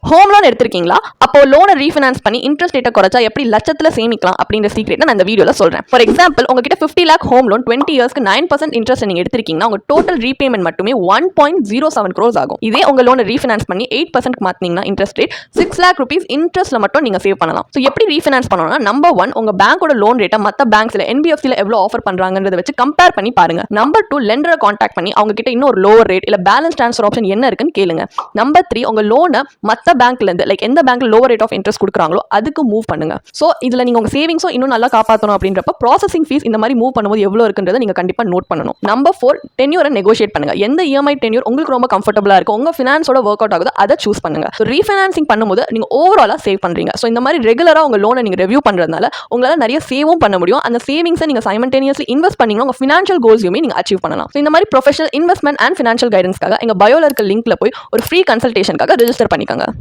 Home loan எடுத்திருக்கீங்களா? அப்போ லோனை refinance பண்ணி இன்ட்ரெஸ்ட் ரேட்டை குறைச்சா எப்படி லட்சத்துல சேமிக்கலாம் அப்படின்ற சீக்ரெட் நான் இந்த வீடியோல சொல்றேன். ஃபார் எக்ஸாம்பிள், உங்ககிட்ட 50 lakh ஹோம் லோன் 20 இயர்ஸ்க்கு 9% இன்ட்ரெஸ்ட் நீங்க எடுத்திருக்கீங்கன்னா உங்க டோட்டல் ரீபேமெண்ட் மட்டுமே 1.07 crores ஆகும். இதே உங்க லோனை ரீஃபினான்ஸ் பண்ணி 8% மாத்தினீங்கன்னா இன்ட்ரெஸ்ட் ரேட் 6 lakh rupees இன்ட்ரெஸ்ட்ல மட்டும் நீங்க சேவ் பண்ணலாம். ஸோ எப்படி ரீஃபினான்ஸ் பண்ணணும்னா, நம்பர் 1, உங்க பேங்கோட லோன் ரேட்டை மற்ற பேங்க்ஸ்ல NBFCல எவ்வளவு ஆஃபர் பண்றாங்கன்றத வச்சு கம்பேர் பண்ணி பாருங்க. நம்பர் 2, லெண்டரை கான்டாக்ட் பண்ணி அவங்க கிட்ட இன்னொரு லோவர் ரேட் இல்ல பேலன்ஸ் ட்ரான்ஸ்ஃபர் ஆப்ஷன் என்ன இருக்குன்னு கேளுங்க. நம்பர் 3, உங்க லோனை மற்ற பேங்க்ல இருந்து லைக் எந்த பேங்க்ல லோவர் ரேட் ஆஃப் இன்ட்ரெஸ்ட் கொடுக்குறாங்களோ அதுக்கு மூவ் பண்ணுங்க. ஸோ இதுல நீங்க உங்க சேவிங்ஸும் இன்னும் நல்லா காப்பாற்றணும் அப்படின்றப்ப ப்ராசஸிங் ஃபீஸ் இந்த மாதிரி மூவ் பண்ணும்போது எவ்வளவு இருக்குன்றதை நீங்க கண்டிப்பா நோட் பண்ணணும். நம்பர் 4, டென்யூரை நெகோஷியேட் பண்ணுங்க. எந்த EMI டென்யூர் உங்களுக்கு ரொம்ப கம்ஃபர்டபுளா இருக்கு, உங்க ஃபினான்ஸோட ஒர்க் அவுட் ஆகுது, அதை சூஸ் பண்ணுங்க. ஸோ ரீஃபைனான்சிங் பண்ணும்போது நீங்க ஓவராலா சேவ் பண்றீங்க. ஸோ இந்த மாதிரி ரெகுலரா உங்க லோனை நீங்க ரிவ்யூ பண்றதுனால உங்களால நிறைய சேவும் பண்ண முடியும். அந்த சேவிங்ஸை நீங்க சைமல்டேனியஸ்லி இன்வெஸ்ட் பண்ணீங்கன்னா உங்க ஃபினான்ஷியல் கோல்ஸையுமே நீங்க அச்சீவ் பண்ணலாம். ஸோ இந்த மாதிரி ப்ரொஃபஷனல் இன்வெஸ்ட்மெண்ட் அண்ட் ஃபினான்ஷியல் கைடன்ஸ்க்காக எங்க பயோல இருக்க லிங்க்ல போய் ஒரு ஃப்ரீ கன்சல்டேஷனுக்காக ரெஜிஸ்டர் பண்ணிக்கோங்க.